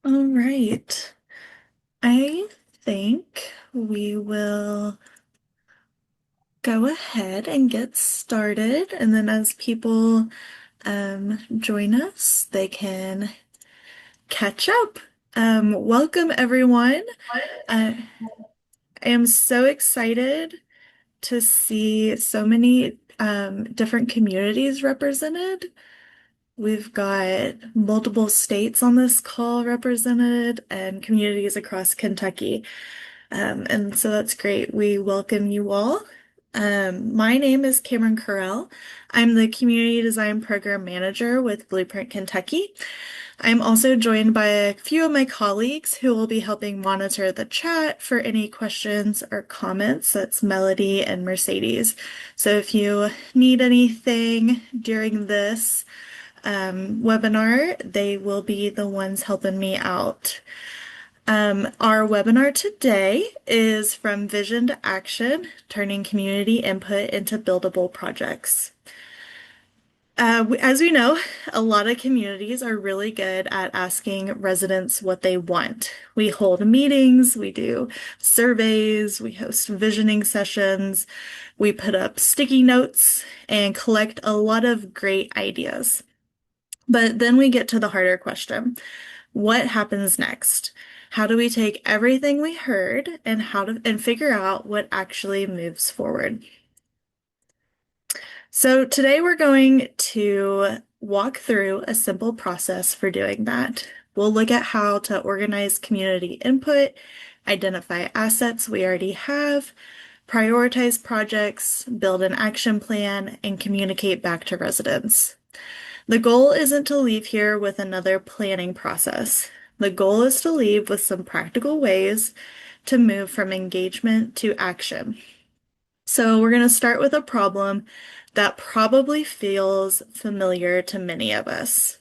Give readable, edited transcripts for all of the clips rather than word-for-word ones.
All right. I think we will go ahead and get started. And then as people join us, they can catch up. Welcome, everyone. I am so excited to see so many different communities represented. We've got multiple states on this call represented and communities across Kentucky. And so that's great. We welcome you all. My name is Cameron Correll. I'm the Community Design Program Manager with Blueprint Kentucky. I'm also joined by a few of my colleagues who will be helping monitor the chat for any questions or comments. That's Melody and Mercedes. So if you need anything during this webinar, they will be the ones helping me out. Our webinar today is From Vision to Action, Turning Community Input into Buildable Projects. As we know, a lot of communities are really good at asking residents what they want. We hold meetings, we do surveys, we host visioning sessions, we put up sticky notes and collect a lot of great ideas. But then we get to the harder question. What happens next? How do we take everything we heard and figure out what actually moves forward? So today we're going to walk through a simple process for doing that. We'll look at how to organize community input, identify assets we already have, prioritize projects, build an action plan, and communicate back to residents. The goal isn't to leave here with another planning process. The goal is to leave with some practical ways to move from engagement to action. So we're going to start with a problem that probably feels familiar to many of us.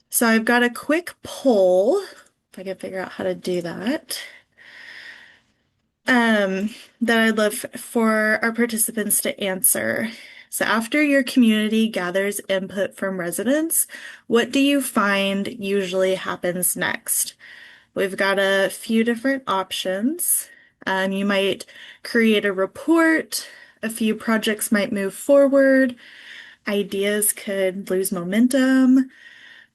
So I've got a quick poll, if I can figure out how to do that, that I'd love for our participants to answer. So after your community gathers input from residents, what do you find usually happens next? We've got a few different options. You might create a report, a few projects might move forward, ideas could lose momentum.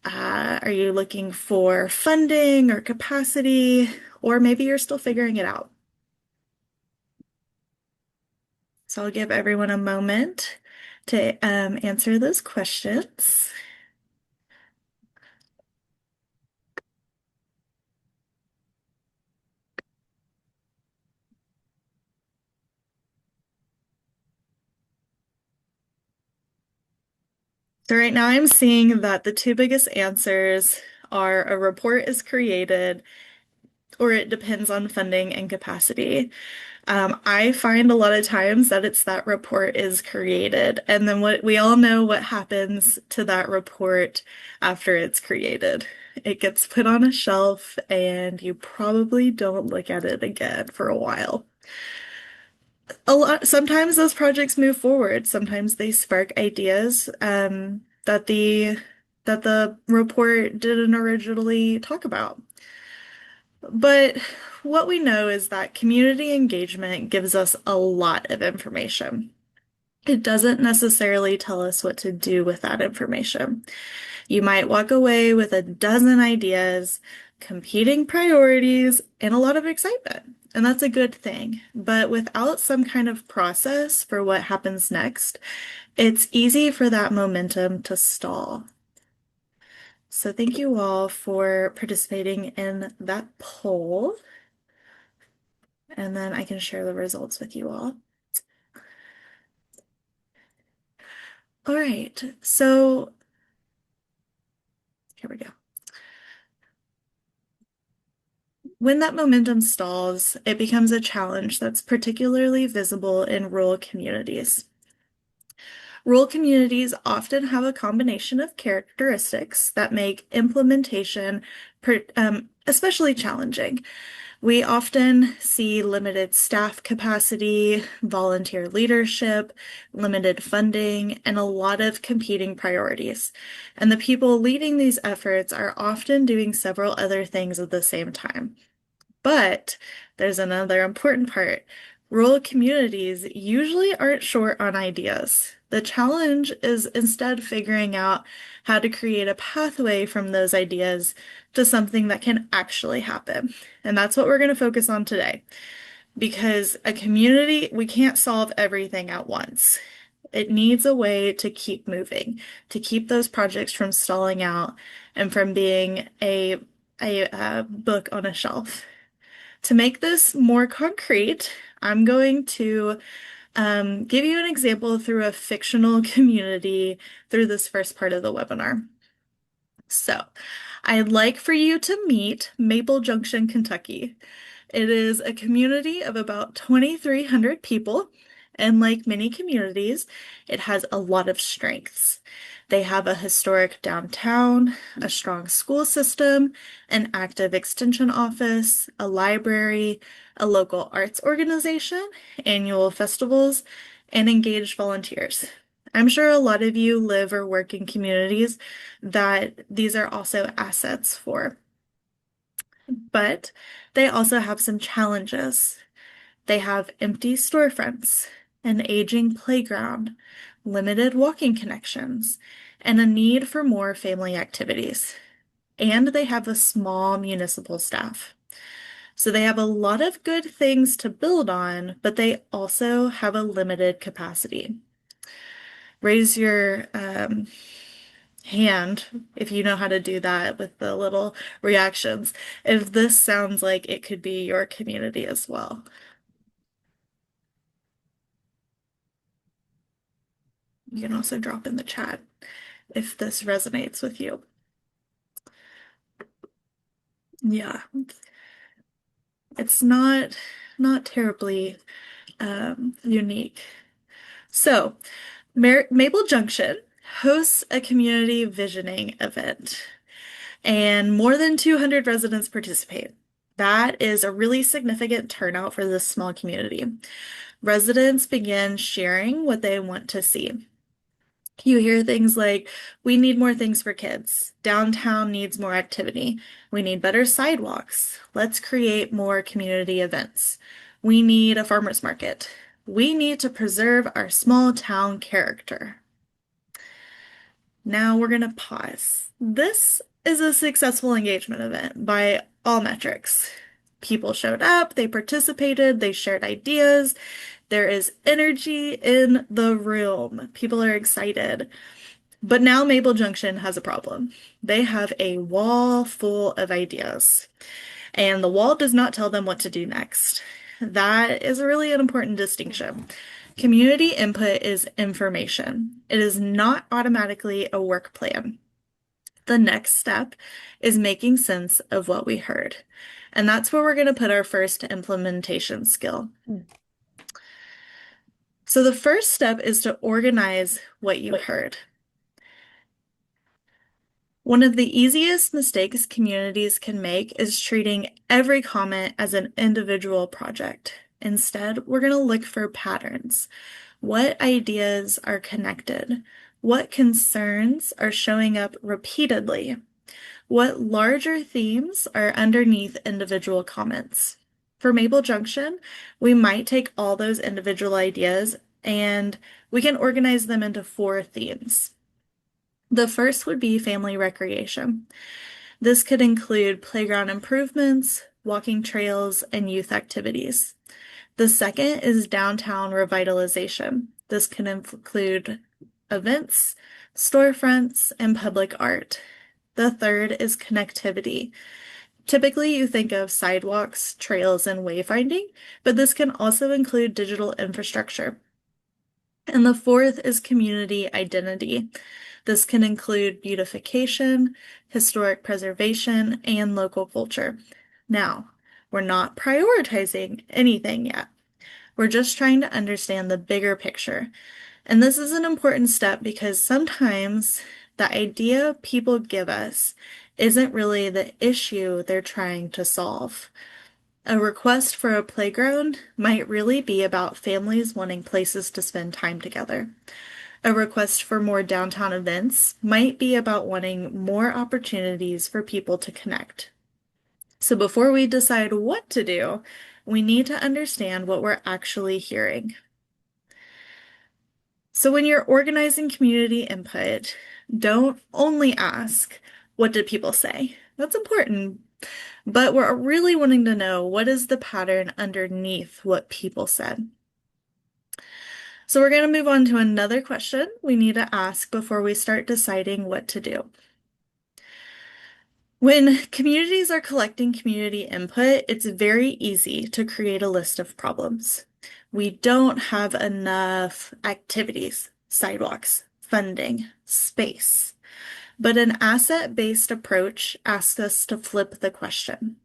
Are you looking for funding or capacity, or maybe you're still figuring it out? So I'll give everyone a moment to answer those questions. So right now I'm seeing that the two biggest answers are a report is created or it depends on funding and capacity. I find a lot of times that it's that report is created, and then what we all know what happens to that report after it's created. It gets put on a shelf, and you probably don't look at it again for a while. Sometimes those projects move forward. Sometimes they spark ideas that the report didn't originally talk about. But what we know is that community engagement gives us a lot of information. It doesn't necessarily tell us what to do with that information. You might walk away with a dozen ideas, competing priorities, and a lot of excitement. And that's a good thing. But without some kind of process for what happens next, it's easy for that momentum to stall. So thank you all for participating in that poll. And then I can share the results with you all. All right, so here we go. When that momentum stalls, it becomes a challenge that's particularly visible in rural communities. Rural communities often have a combination of characteristics that make implementation especially challenging. We often see limited staff capacity, volunteer leadership, limited funding, and a lot of competing priorities. And the people leading these efforts are often doing several other things at the same time. But there's another important part. Rural communities usually aren't short on ideas. The challenge is instead figuring out how to create a pathway from those ideas to something that can actually happen. And that's what we're going to focus on today. Because a community, we can't solve everything at once. It needs a way to keep moving, to keep those projects from stalling out and from being a book on a shelf. To make this more concrete, I'm going to give you an example through a fictional community through this first part of the webinar. So, I'd like for you to meet Maple Junction, Kentucky. It is a community of about 2,300 people, and like many communities, it has a lot of strengths. They have a historic downtown, a strong school system, an active extension office, a library, a local arts organization, annual festivals, and engaged volunteers. I'm sure a lot of you live or work in communities that these are also assets for. But they also have some challenges. They have empty storefronts, an aging playground, limited walking connections, and a need for more family activities. And they have a small municipal staff. So they have a lot of good things to build on, but they also have a limited capacity. Raise your hand if you know how to do that with the little reactions, if this sounds like it could be your community as well. You can also drop in the chat if this resonates with you. Yeah, it's not terribly unique. So, Maple Junction hosts a community visioning event, and more than 200 residents participate. That is a really significant turnout for this small community. Residents begin sharing what they want to see. You hear things like, we need more things for kids. Downtown needs more activity. We need better sidewalks. Let's create more community events. We need a farmer's market. We need to preserve our small town character. Now we're going to pause. This is a successful engagement event by all metrics. People showed up, they participated, they shared ideas. There is energy in the room. People are excited. But now Maple Junction has a problem. They have a wall full of ideas, and the wall does not tell them what to do next. That is really an important distinction. Community input is information. It is not automatically a work plan. The next step is making sense of what we heard. And that's where we're going to put our first implementation skill. So the first step is to organize what you heard. One of the easiest mistakes communities can make is treating every comment as an individual project. Instead, we're going to look for patterns. What ideas are connected? What concerns are showing up repeatedly? What larger themes are underneath individual comments? For Maple Junction, we might take all those individual ideas and we can organize them into 4 themes. The first would be family recreation. This could include playground improvements, walking trails, and youth activities. The second is downtown revitalization. This can include events, storefronts, and public art. The third is connectivity. Typically, you think of sidewalks, trails, and wayfinding, but this can also include digital infrastructure. And the fourth is community identity. This can include beautification, historic preservation, and local culture. Now, we're not prioritizing anything yet. We're just trying to understand the bigger picture. And this is an important step because sometimes the idea people give us isn't really the issue they're trying to solve. A request for a playground might really be about families wanting places to spend time together. A request for more downtown events might be about wanting more opportunities for people to connect. So before we decide what to do, we need to understand what we're actually hearing. So when you're organizing community input, don't only ask, what did people say? That's important, but we're really wanting to know what is the pattern underneath what people said. So we're going to move on to another question we need to ask before we start deciding what to do. When communities are collecting community input, it's very easy to create a list of problems. We don't have enough activities, sidewalks, funding, space. But an asset-based approach asks us to flip the question.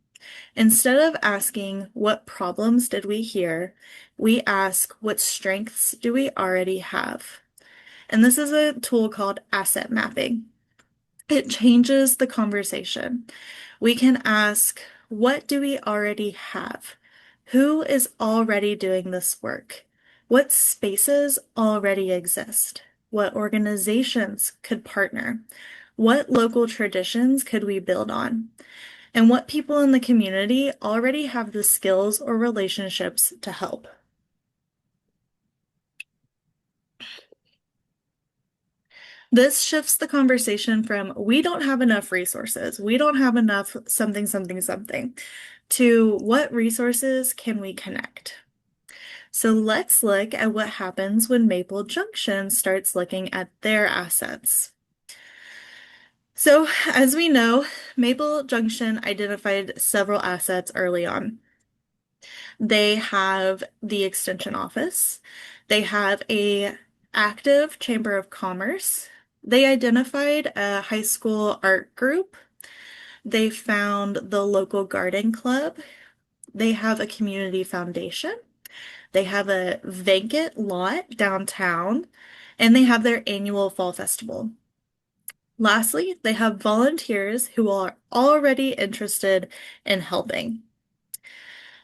Instead of asking, what problems did we hear, we ask, what strengths do we already have? And this is a tool called asset mapping. It changes the conversation. We can ask, what do we already have? Who is already doing this work? What spaces already exist? What organizations could partner? What local traditions could we build on? And what people in the community already have the skills or relationships to help? This shifts the conversation from we don't have enough resources, we don't have enough something, something, something, to what resources can we connect? So let's look at what happens when Maple Junction starts looking at their assets. So, as we know, Maple Junction identified several assets early on. They have the extension office. They have a active chamber of commerce. They identified a high school art group. They found the local garden club. They have a community foundation. They have a vacant lot downtown, and they have their annual fall festival. Lastly, they have volunteers who are already interested in helping.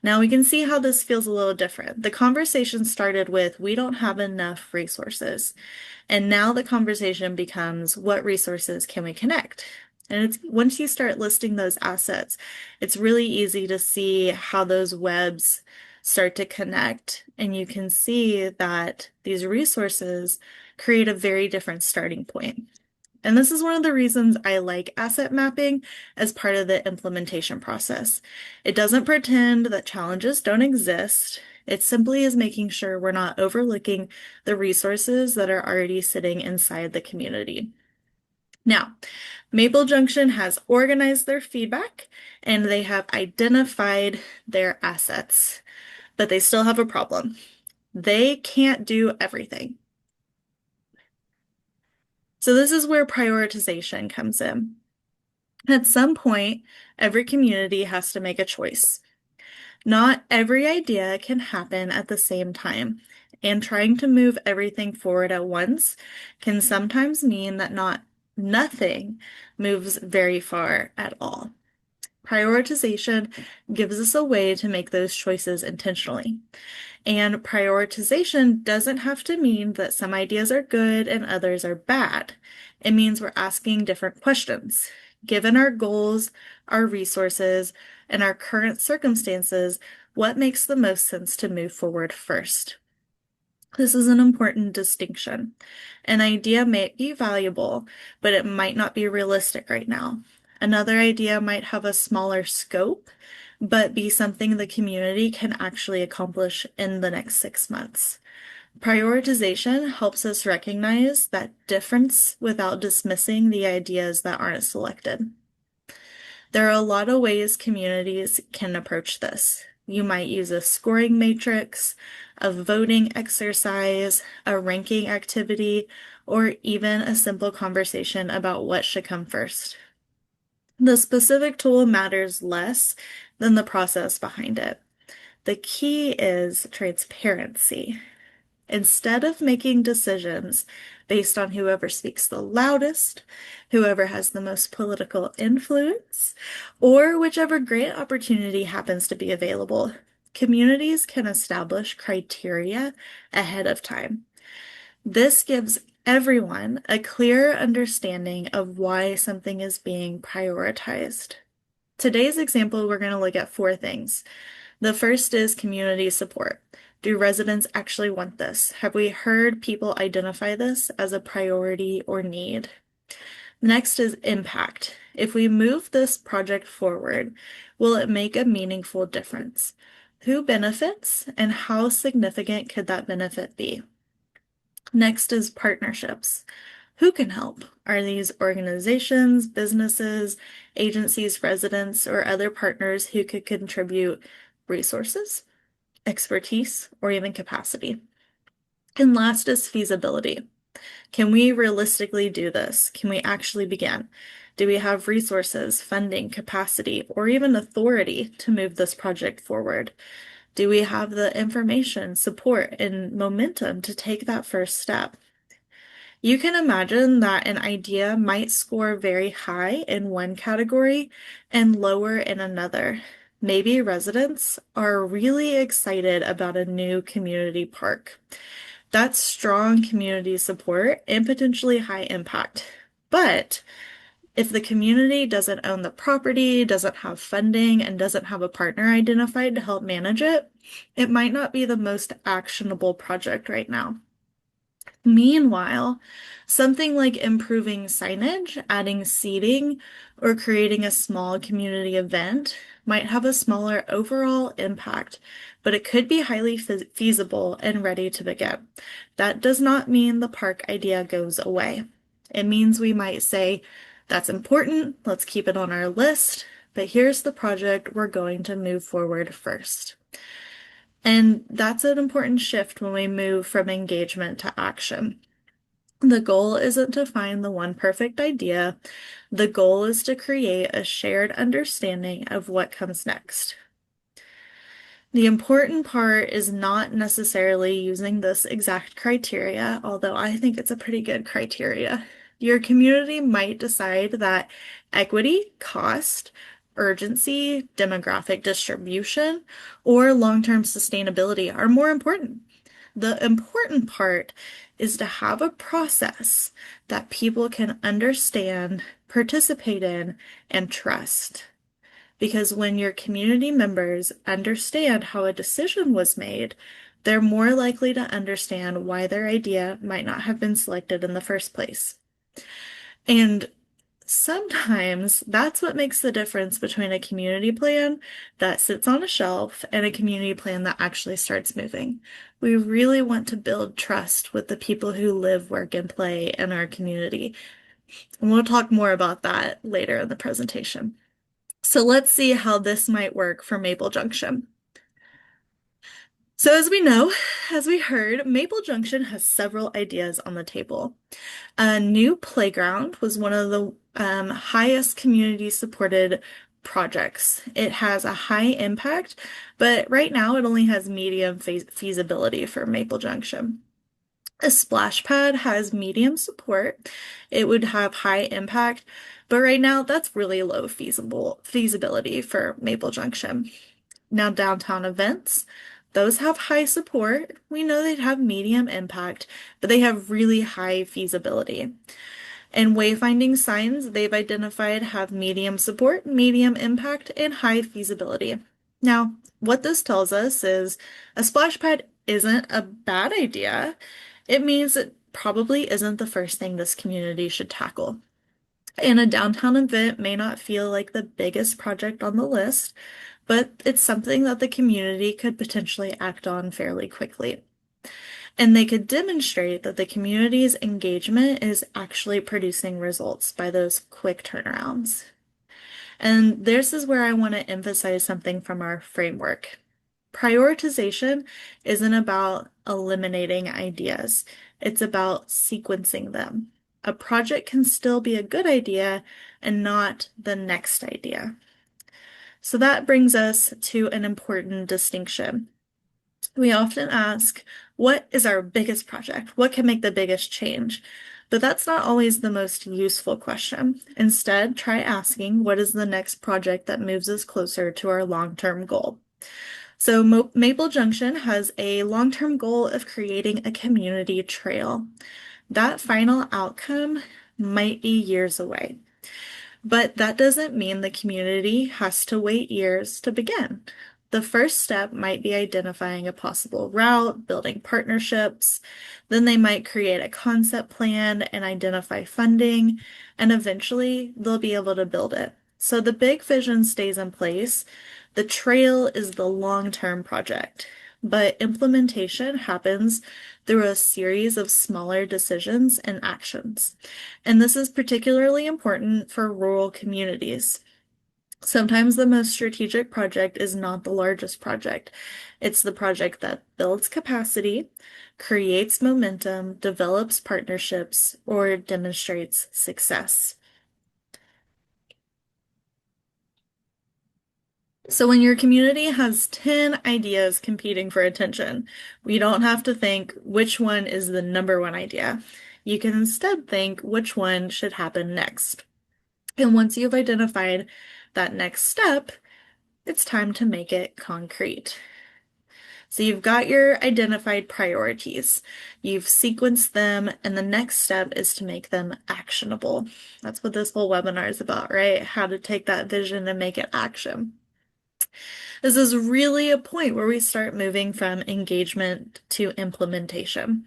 Now we can see how this feels a little different. The conversation started with, we don't have enough resources. And now the conversation becomes, what resources can we connect? And it's once you start listing those assets, it's really easy to see how those webs start to connect. And you can see that these resources create a very different starting point. And this is one of the reasons I like asset mapping as part of the implementation process. It doesn't pretend that challenges don't exist. It simply is making sure we're not overlooking the resources that are already sitting inside the community. Now, Maple Junction has organized their feedback and they have identified their assets, but they still have a problem. They can't do everything. So this is where prioritization comes in. At some point, every community has to make a choice. Not every idea can happen at the same time, and trying to move everything forward at once can sometimes mean that nothing moves very far at all. Prioritization gives us a way to make those choices intentionally. And prioritization doesn't have to mean that some ideas are good and others are bad. It means we're asking different questions. Given our goals, our resources, and our current circumstances, what makes the most sense to move forward first? This is an important distinction. An idea may be valuable, but it might not be realistic right now. Another idea might have a smaller scope, but be something the community can actually accomplish in the next 6 months. Prioritization helps us recognize that difference without dismissing the ideas that aren't selected. There are a lot of ways communities can approach this. You might use a scoring matrix, a voting exercise, a ranking activity, or even a simple conversation about what should come first. The specific tool matters less than the process behind it. The key is transparency. instead of making decisions based on whoever speaks the loudest, whoever has the most political influence, or whichever grant opportunity happens to be available. Communities can establish criteria ahead of time. This gives everyone a clear understanding of why something is being prioritized. Today's example, we're going to look at four things. The first is community support. Do residents actually want this? Have we heard people identify this as a priority or need? Next is impact. If we move this project forward, will it make a meaningful difference? Who benefits and how significant could that benefit be? Next is partnerships. Who can help? Are these organizations, businesses, agencies, residents, or other partners who could contribute resources, expertise, or even capacity? And last is feasibility. Can we realistically do this? Can we actually begin? Do we have resources, funding, capacity, or even authority to move this project forward? Do we have the information, support, and momentum to take that first step? You can imagine that an idea might score very high in one category and lower in another. Maybe residents are really excited about a new community park. That's strong community support and potentially high impact. But if the community doesn't own the property, doesn't have funding, and doesn't have a partner identified to help manage it, it might not be the most actionable project right now. Meanwhile, something like improving signage, adding seating, or creating a small community event might have a smaller overall impact, but it could be highly feasible and ready to begin. That does not mean the park idea goes away. It means we might say, that's important, let's keep it on our list, but here's the project we're going to move forward first. And that's an important shift when we move from engagement to action. The goal isn't to find the one perfect idea. The goal is to create a shared understanding of what comes next. The important part is not necessarily using this exact criteria, although I think it's a pretty good criteria. Your community might decide that equity, cost, urgency, demographic distribution, or long-term sustainability are more important. The important part is to have a process that people can understand, participate in, and trust. Because when your community members understand how a decision was made, they're more likely to understand why their idea might not have been selected in the first place. And sometimes that's what makes the difference between a community plan that sits on a shelf and a community plan that actually starts moving. We really want to build trust with the people who live, work, and play in our community. And we'll talk more about that later in the presentation. So let's see how this might work for Maple Junction. So as we know, as we heard, Maple Junction has several ideas on the table. A new playground was one of the highest community supported projects. It has a high impact, but right now it only has medium feasibility for Maple Junction. A splash pad has medium support. It would have high impact, but right now that's really low feasibility for Maple Junction. Now downtown events, those have high support. We know they'd have medium impact, but they have really high feasibility. And wayfinding signs they've identified have medium support, medium impact, and high feasibility. Now, what this tells us is a splash pad isn't a bad idea. It means it probably isn't the first thing this community should tackle. And a downtown event may not feel like the biggest project on the list, but it's something that the community could potentially act on fairly quickly. And they could demonstrate that the community's engagement is actually producing results by those quick turnarounds. And this is where I want to emphasize something from our framework. Prioritization isn't about eliminating ideas, it's about sequencing them. A project can still be a good idea and not the next idea. So that brings us to an important distinction. We often ask, what is our biggest project? What can make the biggest change? But that's not always the most useful question. Instead, try asking, what is the next project that moves us closer to our long-term goal? So Maple Junction has a long-term goal of creating a community trail. That final outcome might be years away. But that doesn't mean the community has to wait years to begin. The first step might be identifying a possible route, building partnerships. Then they might create a concept plan and identify funding, and eventually they'll be able to build it. So the big vision stays in place. The trail is the long-term project, but implementation happens through a series of smaller decisions and actions. And this is particularly important for rural communities. Sometimes the most strategic project is not the largest project. It's the project that builds capacity, creates momentum, develops partnerships, or demonstrates success. So when your community has 10 ideas competing for attention, we don't have to think which one is the number one idea. You can instead think which one should happen next. And once you've identified that next step, it's time to make it concrete. So you've got your identified priorities, you've sequenced them, and the next step is to make them actionable. That's what this whole webinar is about, right? How to take that vision and make it action. This is really a point where we start moving from engagement to implementation.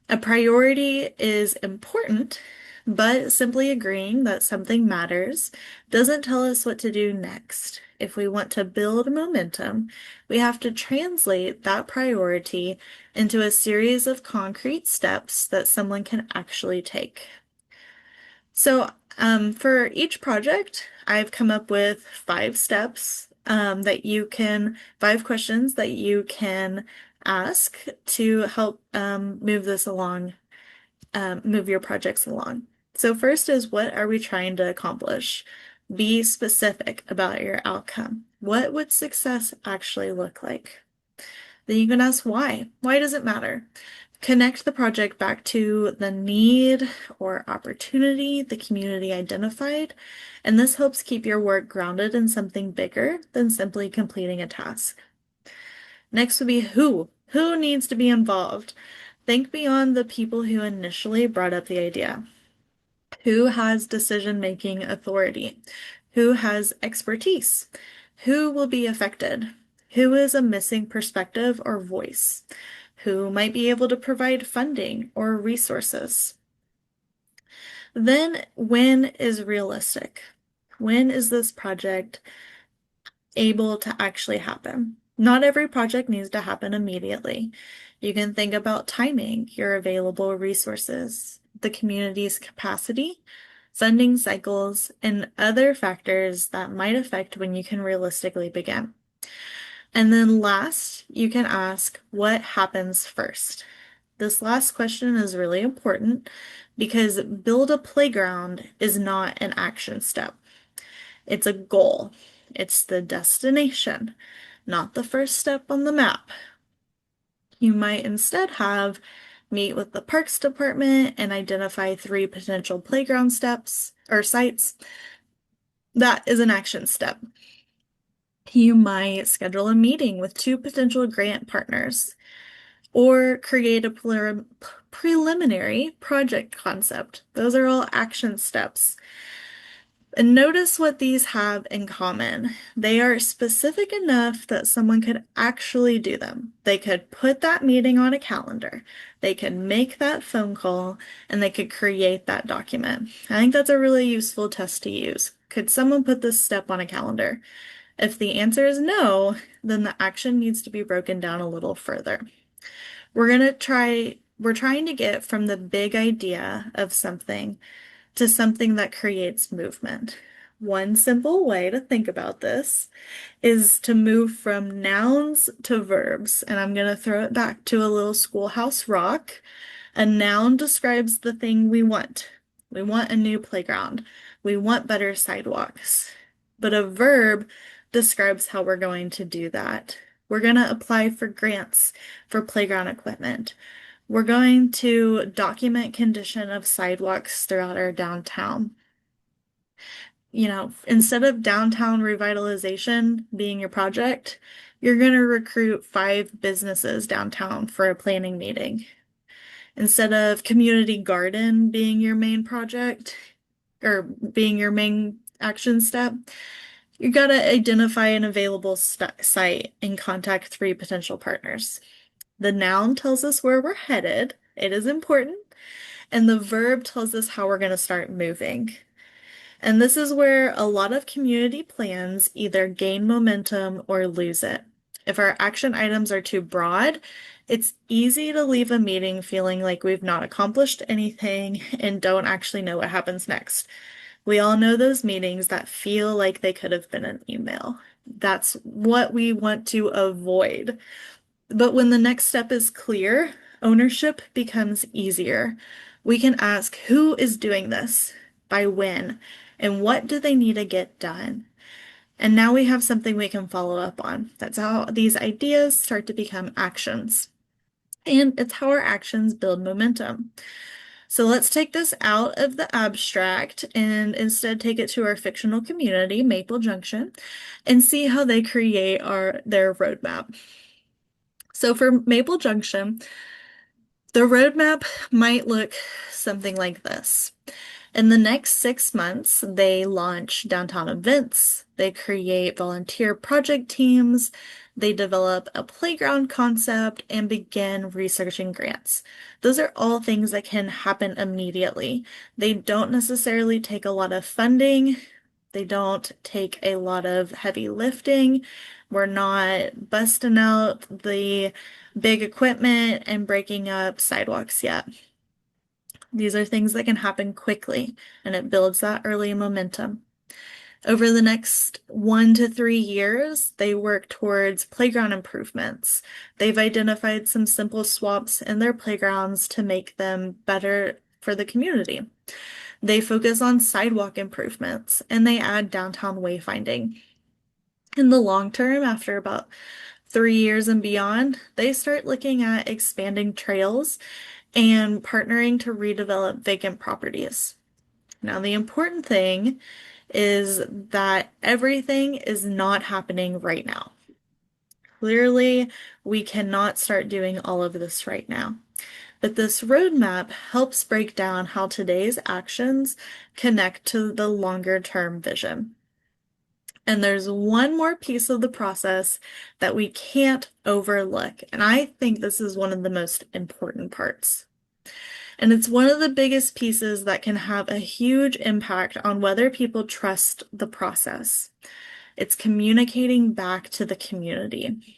A priority is important, but simply agreeing that something matters doesn't tell us what to do next. If we want to build momentum, we have to translate that priority into a series of concrete steps that someone can actually take. So, for each project, I've come up with 5 steps five questions that you can ask to help move this along, move your projects along. So first is, what are we trying to accomplish? Be specific about your outcome. What would success actually look like? Then you can ask why. Why does it matter? Connect the project back to the need or opportunity the community identified, and this helps keep your work grounded in something bigger than simply completing a task. Next would be who. Who needs to be involved? Think beyond the people who initially brought up the idea. Who has decision-making authority? Who has expertise? Who will be affected? Who is a missing perspective or voice? Who might be able to provide funding or resources? Then, when is realistic? When is this project able to actually happen? Not every project needs to happen immediately. You can think about timing, your available resources, the community's capacity, funding cycles, and other factors that might affect when you can realistically begin. And then last, you can ask, what happens first? This last question is really important because build a playground is not an action step. It's a goal. It's the destination, not the first step on the map. You might instead have meet with the parks department and identify 3 potential playground steps or sites. That is an action step. You might schedule a meeting with 2 potential grant partners or create a preliminary project concept. Those are all action steps. And notice what these have in common. They are specific enough that someone could actually do them. They could put that meeting on a calendar. They could make that phone call, and they could create that document. I think that's a really useful test to use. Could someone put this step on a calendar? If the answer is no, then the action needs to be broken down a little further. We're trying to get from the big idea of something to something that creates movement. One simple way to think about this is to move from nouns to verbs, and I'm going to throw it back to a little schoolhouse rock. A noun describes the thing we want. We want a new playground. We want better sidewalks. But a verb describes how we're going to do that. We're going to apply for grants for playground equipment. We're going to document condition of sidewalks throughout our downtown. Instead of downtown revitalization being your project, you're going to recruit 5 businesses downtown for a planning meeting. Instead of community garden being your main project or being your main action step, you got to identify an available site and contact 3 potential partners. The noun tells us where we're headed. It is important. And the verb tells us how we're going to start moving. And this is where a lot of community plans either gain momentum or lose it. If our action items are too broad, it's easy to leave a meeting feeling like we've not accomplished anything and don't actually know what happens next. We all know those meetings that feel like they could have been an email. That's what we want to avoid. But when the next step is clear, ownership becomes easier. We can ask who is doing this, by when, and what do they need to get done? And now we have something we can follow up on. That's how these ideas start to become actions. And it's how our actions build momentum. So let's take this out of the abstract and instead take it to our fictional community, Maple Junction, and see how they create their roadmap. So for Maple Junction, the roadmap might look something like this. In the next 6 months, they launch downtown events, they create volunteer project teams, they develop a playground concept, and begin researching grants. Those are all things that can happen immediately. They don't necessarily take a lot of funding. They don't take a lot of heavy lifting. We're not busting out the big equipment and breaking up sidewalks yet. These are things that can happen quickly, and it builds that early momentum. Over the next 1 to 3 years, they work towards playground improvements. They've identified some simple swaps in their playgrounds to make them better for the community. They focus on sidewalk improvements, and they add downtown wayfinding. In the long term, after about 3 years and beyond, they start looking at expanding trails and partnering to redevelop vacant properties. Now, the important thing is that everything is not happening right now. Clearly, we cannot start doing all of this right now. But this roadmap helps break down how today's actions connect to the longer term vision. And there's one more piece of the process that we can't overlook. And I think this is one of the most important parts. And it's one of the biggest pieces that can have a huge impact on whether people trust the process. It's communicating back to the community.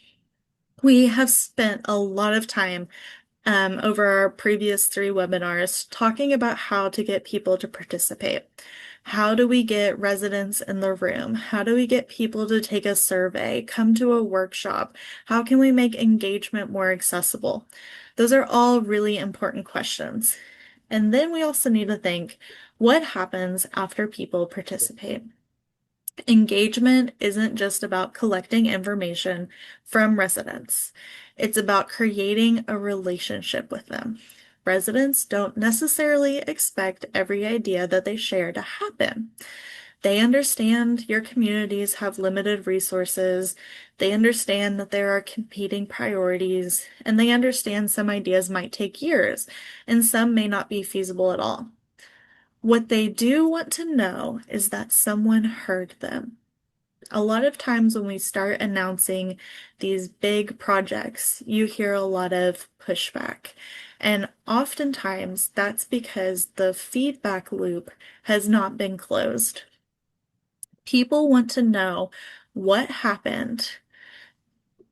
We have spent a lot of time over our previous 3 webinars talking about how to get people to participate. How do we get residents in the room? How do we get people to take a survey, come to a workshop? How can we make engagement more accessible? Those are all really important questions. And then we also need to think, what happens after people participate? Engagement isn't just about collecting information from residents. It's about creating a relationship with them. Residents don't necessarily expect every idea that they share to happen. They understand your communities have limited resources. They understand that there are competing priorities, and they understand some ideas might take years, and some may not be feasible at all. What they do want to know is that someone heard them. A lot of times when we start announcing these big projects, you hear a lot of pushback. And oftentimes that's because the feedback loop has not been closed. People want to know what happened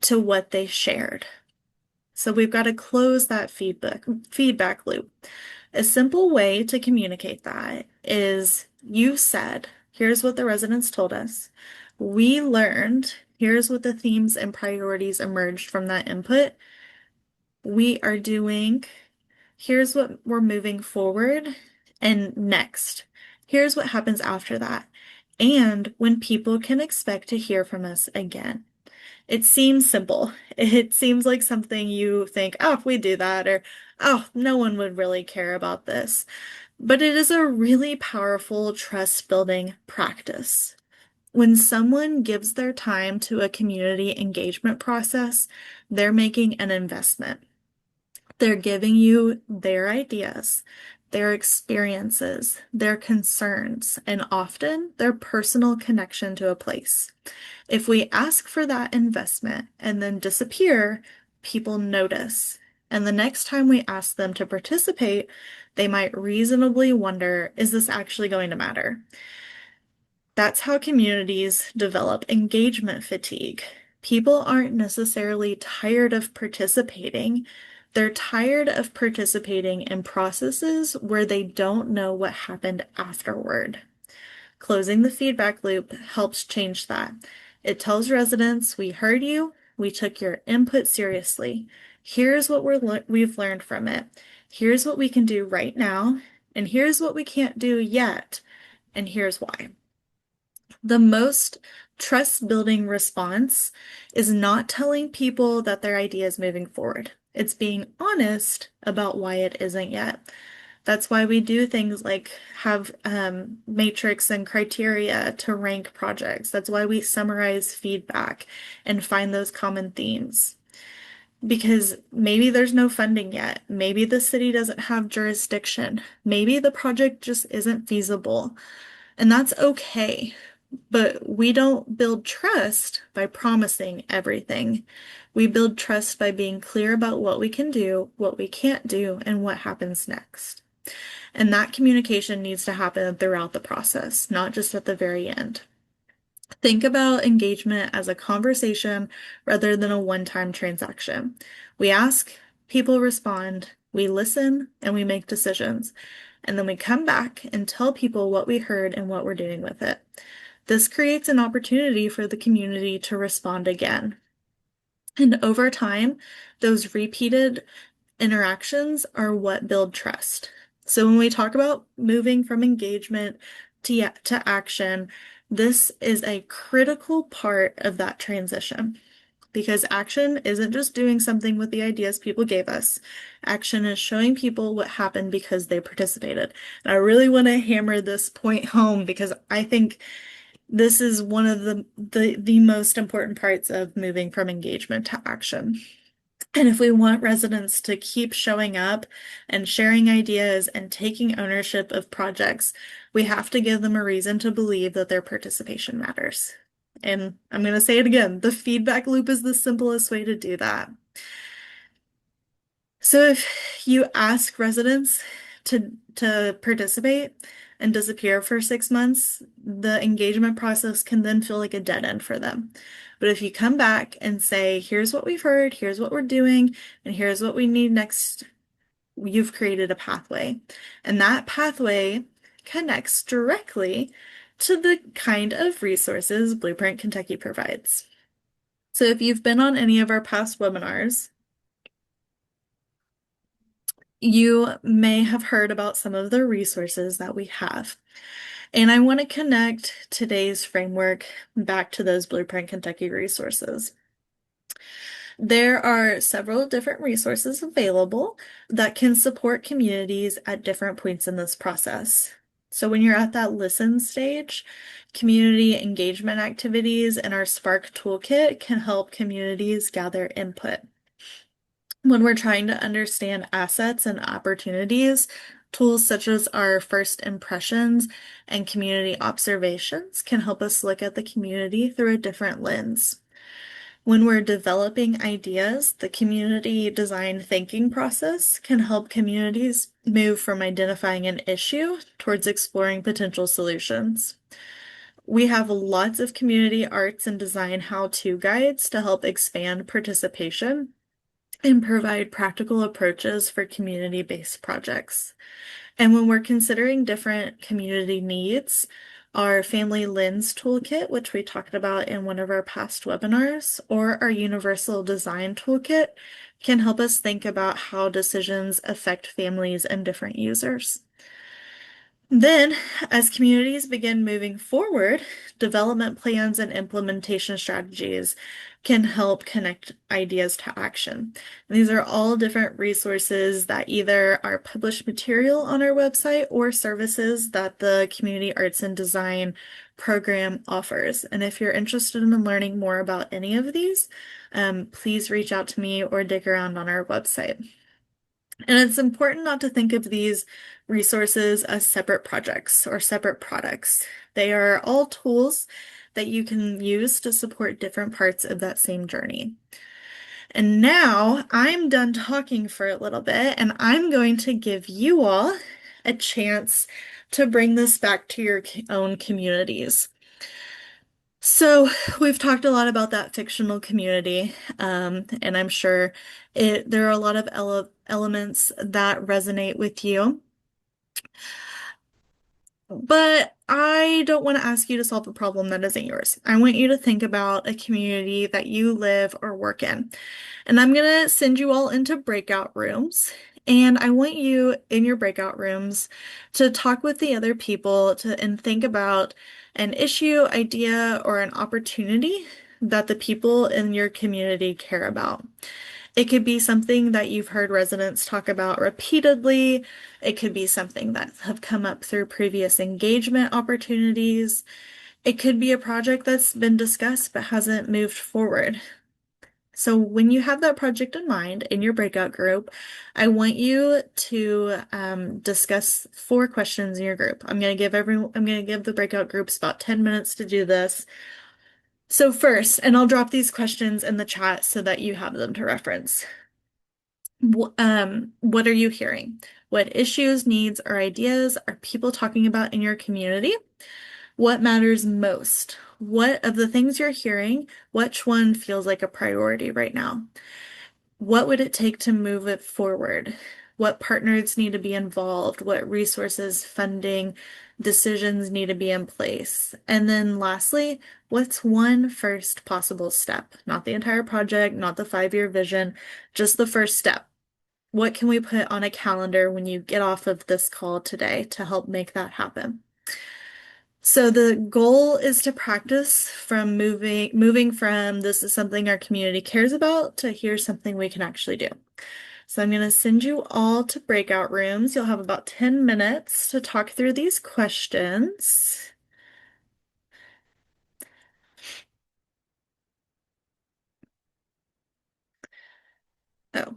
to what they shared. So we've got to close that feedback loop. A simple way to communicate that is you said, here's what the residents told us. We learned, here's what the themes and priorities emerged from that input. We are doing, here's what we're moving forward, and next, here's what happens after that, and when people can expect to hear from us again. It seems simple. It seems like something you think, oh, if we do that, or oh, no one would really care about this. But it is a really powerful trust building practice. When someone gives their time to a community engagement process, they're making an investment. They're giving you their ideas, their experiences, their concerns, and often their personal connection to a place. If we ask for that investment and then disappear, people notice. And the next time we ask them to participate, they might reasonably wonder, is this actually going to matter? That's how communities develop engagement fatigue. People aren't necessarily tired of participating. They're tired of participating in processes where they don't know what happened afterward. Closing the feedback loop helps change that. It tells residents, we heard you, we took your input seriously. Here's what we've learned from it. Here's what we can do right now, and here's what we can't do yet, and here's why. The most trust building response is not telling people that their idea is moving forward. It's being honest about why it isn't yet. That's why we do things like have matrix and criteria to rank projects. That's why we summarize feedback and find those common themes. Because maybe there's no funding yet. Maybe the city doesn't have jurisdiction. Maybe the project just isn't feasible. And that's okay. But we don't build trust by promising everything. We build trust by being clear about what we can do, what we can't do, and what happens next. And that communication needs to happen throughout the process, not just at the very end. Think about engagement as a conversation rather than a one-time transaction. We ask, people respond, we listen, and we make decisions. And then we come back and tell people what we heard and what we're doing with it. This creates an opportunity for the community to respond again. And over time, those repeated interactions are what build trust. So when we talk about moving from engagement to action, this is a critical part of that transition because action isn't just doing something with the ideas people gave us. Action is showing people what happened because they participated. And I really want to hammer this point home because I think this is one of the most important parts of moving from engagement to action. And if we want residents to keep showing up and sharing ideas and taking ownership of projects, we have to give them a reason to believe that their participation matters. And I'm going to say it again, the feedback loop is the simplest way to do that. So if you ask residents to participate and disappear for 6 months, the engagement process can then feel like a dead end for them. But if you come back and say, here's what we've heard, here's what we're doing, and here's what we need next, you've created a pathway. And that pathway connects directly to the kind of resources Blueprint Kentucky provides. So if you've been on any of our past webinars, you may have heard about some of the resources that we have. And I want to connect today's framework back to those Blueprint Kentucky resources. There are several different resources available that can support communities at different points in this process. So when you're at that listen stage, community engagement activities in our Spark toolkit can help communities gather input. When we're trying to understand assets and opportunities, tools such as our first impressions and community observations can help us look at the community through a different lens. When we're developing ideas, the community design thinking process can help communities move from identifying an issue towards exploring potential solutions. We have lots of community arts and design how-to guides to help expand participation and provide practical approaches for community-based projects. And when we're considering different community needs, our Family Lens Toolkit, which we talked about in one of our past webinars, or our Universal Design Toolkit can help us think about how decisions affect families and different users. Then, as communities begin moving forward, development plans and implementation strategies can help connect ideas to action. And these are all different resources that either are published material on our website or services that the Community Arts and Design program offers. And if you're interested in learning more about any of these, please reach out to me or dig around on our website. And it's important not to think of these resources as separate projects or separate products. They are all tools that you can use to support different parts of that same journey. And now I'm done talking for a little bit, and I'm going to give you all a chance to bring this back to your own communities. So we've talked a lot about that fictional community, and I'm sure there are a lot of elements that resonate with you. But I don't want to ask you to solve a problem that isn't yours. I want you to think about a community that you live or work in. And I'm going to send you all into breakout rooms. And I want you in your breakout rooms to talk with the other people and think about an issue, idea, or an opportunity that the people in your community care about. It could be something that you've heard residents talk about repeatedly. It could be something that have come up through previous engagement opportunities. It could be a project that's been discussed but hasn't moved forward. So when you have that project in mind in your breakout group, I want you to discuss 4 questions in your group. I'm going to give the breakout groups about 10 minutes to do this. So first, and I'll drop these questions in the chat so that you have them to reference. What are you hearing? What issues, needs, or ideas are people talking about in your community? What matters most? What of the things you're hearing, which one feels like a priority right now? What would it take to move it forward? What partners need to be involved? What resources, funding, decisions need to be in place? And then lastly, what's one first possible step? Not the entire project, not the 5-year vision, just the first step. What can we put on a calendar when you get off of this call today to help make that happen? So the goal is to practice from moving from this is something our community cares about to here's something we can actually do. So I'm going to send you all to breakout rooms. You'll have about 10 minutes to talk through these questions. Oh,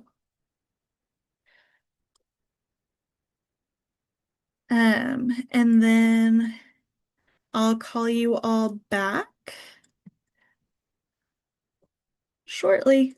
and then I'll call you all back shortly.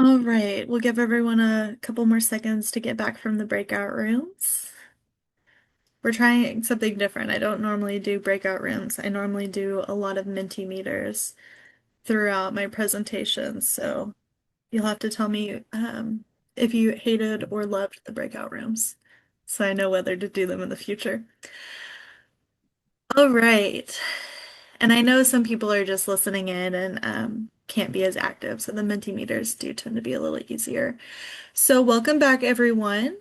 All right, we'll give everyone a couple more seconds to get back from the breakout rooms. We're trying something different. I don't normally do breakout rooms. I normally do a lot of Mentimeters throughout my presentations, so you'll have to tell me if you hated or loved the breakout rooms, so I know whether to do them in the future. All right. And I know some people are just listening in and can't be as active, so the Mentimeters do tend to be a little easier. So, welcome back, everyone.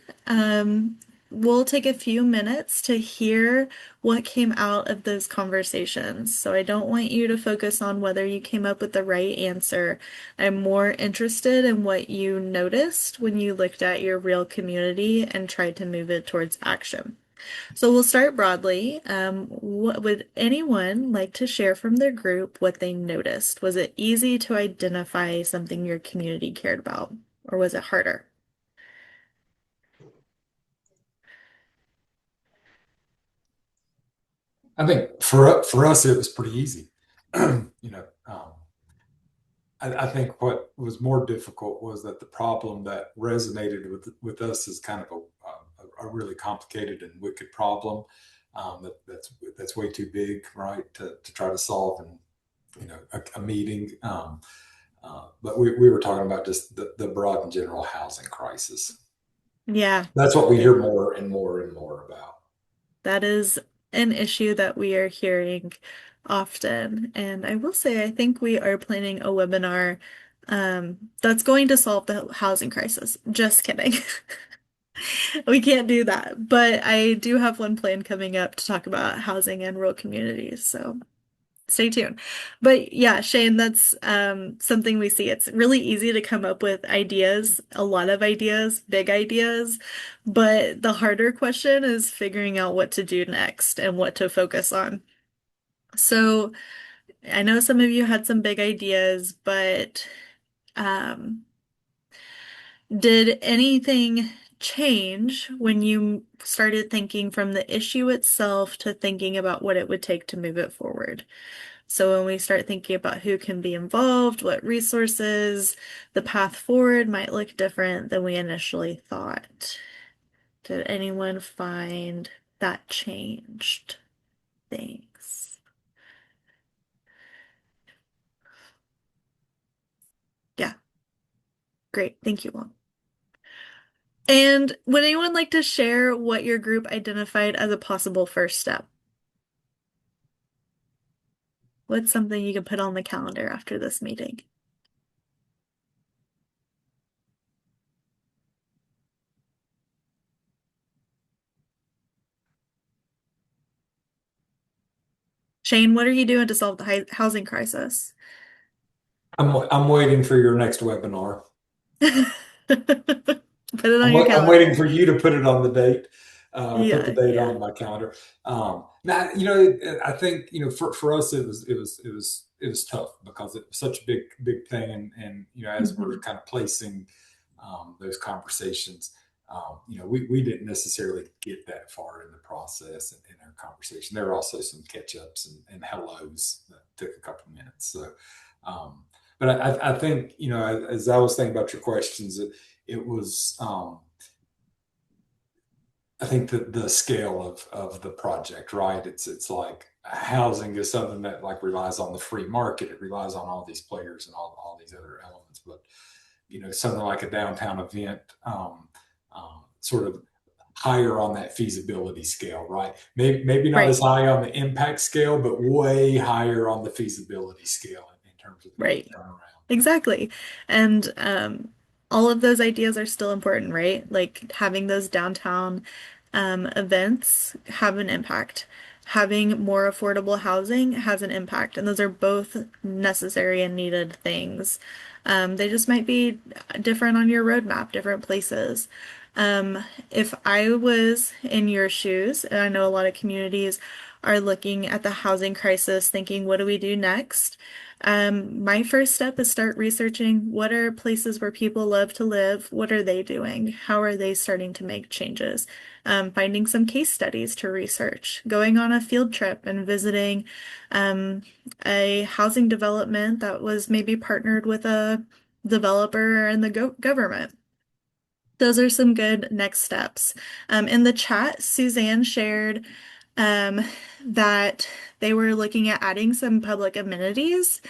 We'll take a few minutes to hear what came out of those conversations. So, I don't want you to focus on whether you came up with the right answer. I'm more interested in what you noticed when you looked at your real community and tried to move it towards action. So, we'll start broadly. What would anyone like to share from their group what they noticed? Was it easy to identify something your community cared about, or was it harder? I think for us it was pretty easy. You know, I think what was more difficult was that the problem that resonated with us is kind of a really complicated and wicked problem that's way too big, right, to try to solve in a meeting. But we were talking about just the broad and general housing crisis. Yeah, That's what we it, hear more and more and more about. that is an issue that we are hearing often. And I will say, I think we are planning a webinar that's going to solve the housing crisis. Just kidding. We can't do that. But I do have one plan coming up to talk about housing and rural communities. So stay tuned. But yeah, Shane, that's something we see. It's really easy to come up with ideas, a lot of ideas, big ideas, but the harder question is figuring out what to do next and what to focus on. So I know some of you had some big ideas, but um, did anything change when you started thinking from the issue itself to thinking about what it would take to move it forward? So when we start thinking about who can be involved, what resources, the path forward might look different than we initially thought. Did anyone find that changed things? Yeah, great. Thank you all. And would anyone like to share what your group identified as a possible first step? What's something you can put on the calendar after this meeting? Shane, what are you doing to solve the housing crisis? I'm waiting for your next webinar. Put it on your I'm waiting calendar. for you to put it on the date, or put the Yeah, date yeah. on my calendar. Now, I think for us it was tough because it was such a big thing, and as we're Mhm. kind of placing those conversations, we didn't necessarily get that far in the process in our conversation. There were also some catch ups and hellos that took a couple of minutes. So, um, but I think as I was thinking about your questions, it was I think that the scale of the project, right? It's like housing is something that like relies on the free market. It relies on all these players and all these other elements. But something like a downtown event, sort of higher on that feasibility scale, right? Maybe not as Right, high on the impact scale, but way higher on the feasibility scale in terms of the quick right. turnaround. Exactly. And all of those ideas are still important, right? Like having those downtown events have an impact. Having more affordable housing has an impact, and those are both necessary and needed things. They just might be different on your roadmap, different places. If I was in your shoes, and I know a lot of communities are looking at the housing crisis, thinking, what do we do next? My first step is start researching what are places where people love to live? What are they doing? How are they starting to make changes? Finding some case studies to research, going on a field trip and visiting um, a housing development that was maybe partnered with a developer, and the government. Those are some good next steps. In the chat, Suzanne shared um, that they were looking at adding some public amenities.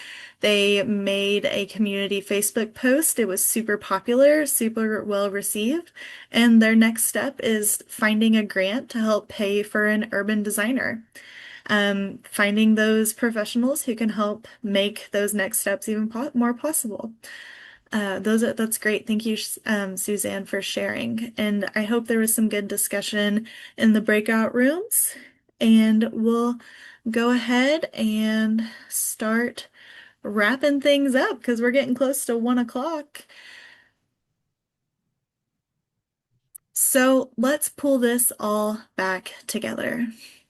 They made a community Facebook post. It was super popular, super well received. And their next step is finding a grant to help pay for an urban designer. Finding those professionals who can help make those next steps even more possible. That's great. Thank you, Suzanne, for sharing. And I hope there was some good discussion in the breakout rooms. And we'll go ahead and start wrapping things up because we're getting close to 1 o'clock. So let's pull this all back together.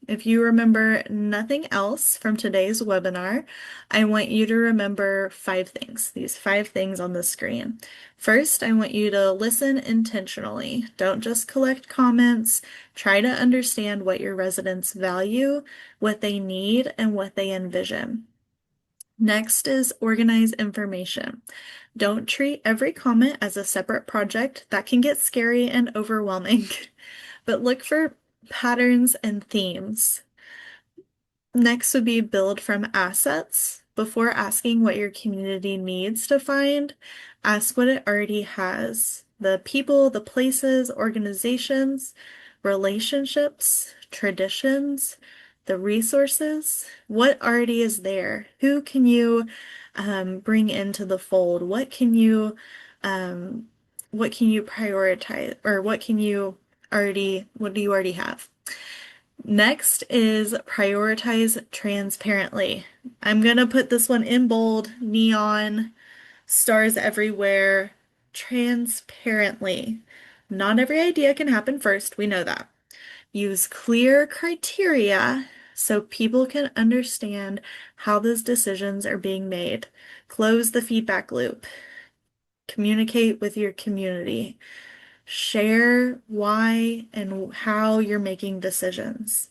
If you remember nothing else from today's webinar, I want you to remember 5 things, these 5 things on the screen. First, I want you to listen intentionally. Don't just collect comments. Try to understand what your residents value, what they need, and what they envision. Next is organize information. Don't treat every comment as a separate project. That can get scary and overwhelming. But look for patterns and themes. Next would be build from assets. Before asking what your community needs to find, ask what it already has. The people, the places, organizations, relationships, traditions, the resources. What already is there? Who can you bring into the fold? Um, what can you prioritize, or what do you already have? Next is prioritize transparently. I'm gonna put this one in bold, neon, stars everywhere, transparently. Not every idea can happen first, we know that. Use clear criteria so people can understand how those decisions are being made. Close the feedback loop. Communicate with your community. Share why and how you're making decisions.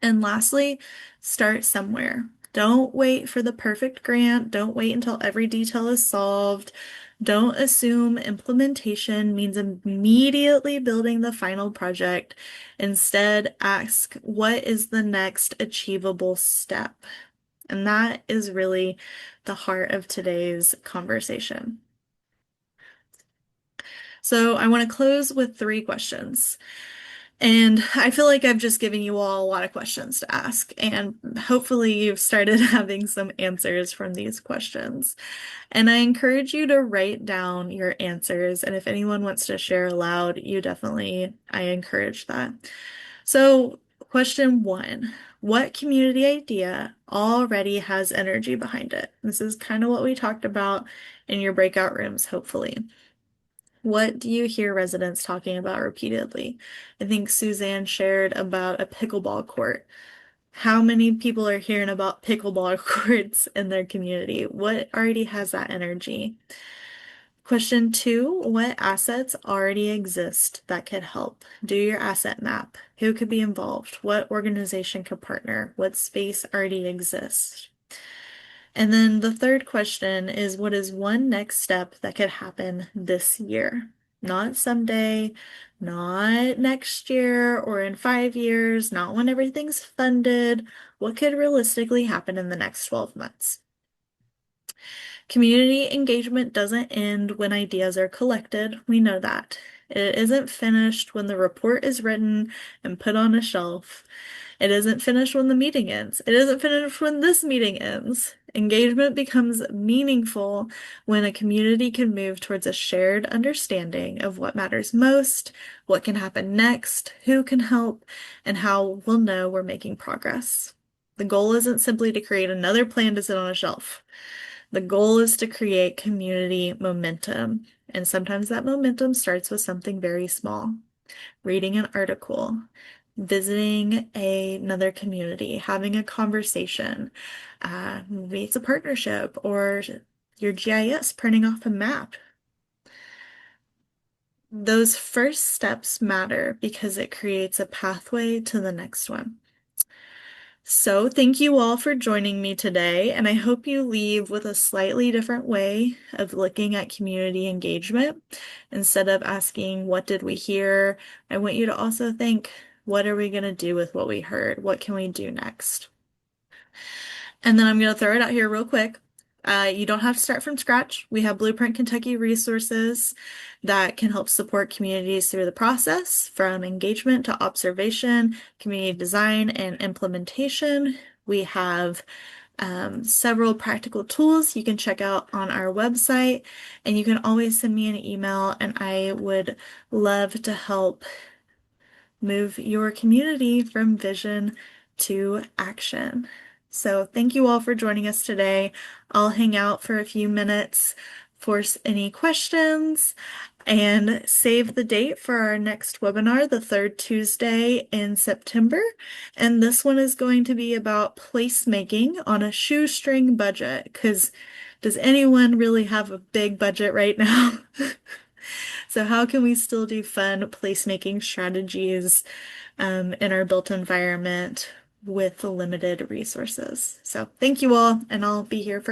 And lastly, start somewhere. Don't wait for the perfect grant. Don't wait until every detail is solved. Don't assume implementation means immediately building the final project. Instead, ask, what is the next achievable step? And that is really the heart of today's conversation. So I want to close with 3 questions. And I feel like I've just given you all a lot of questions to ask, and hopefully you've started having some answers from these questions. And I encourage you to write down your answers, and if anyone wants to share aloud, I encourage that. So, question 1, what community idea already has energy behind it? This is kind of what we talked about in your breakout rooms, hopefully. What do you hear residents talking about repeatedly? I think Suzanne shared about a pickleball court. How many people are hearing about pickleball courts in their community? What already has that energy? Question 2, what assets already exist that could help? Do your asset map. Who could be involved? What organization could partner? What space already exists? And then the third question is, what is one next step that could happen this year? Not someday, not next year or in 5 years, not when everything's funded. What could realistically happen in the next 12 months? Community engagement doesn't end when ideas are collected. We know that. It isn't finished when the report is written and put on a shelf. It isn't finished when the meeting ends. It isn't finished when this meeting ends. Engagement becomes meaningful when a community can move towards a shared understanding of what matters most, what can happen next, who can help, and how we'll know we're making progress. The goal isn't simply to create another plan to sit on a shelf. The goal is to create community momentum, and sometimes that momentum starts with something very small. Reading an article, visiting another community, having a conversation. Maybe it's a partnership or your GIS printing off a map. Those first steps matter because it creates a pathway to the next one. So, thank you all for joining me today, and I hope you leave with a slightly different way of looking at community engagement. Instead of asking, what did we hear? I want you to also think, what are we going to do with what we heard? What can we do next? And then I'm going to throw it out here real quick. You don't have to start from scratch. We have Blueprint Kentucky resources that can help support communities through the process, from engagement to observation, community design, and implementation. We have several practical tools you can check out on our website, and you can always send me an email, and I would love to help move your community from vision to action. So, thank you all for joining us today. I'll hang out for a few minutes for any questions and save the date for our next webinar, the third Tuesday in September. And this one is going to be about placemaking on a shoestring budget, because does anyone really have a big budget right now? So how can we still do fun placemaking strategies in our built environment with limited resources? So thank you all, and I'll be here for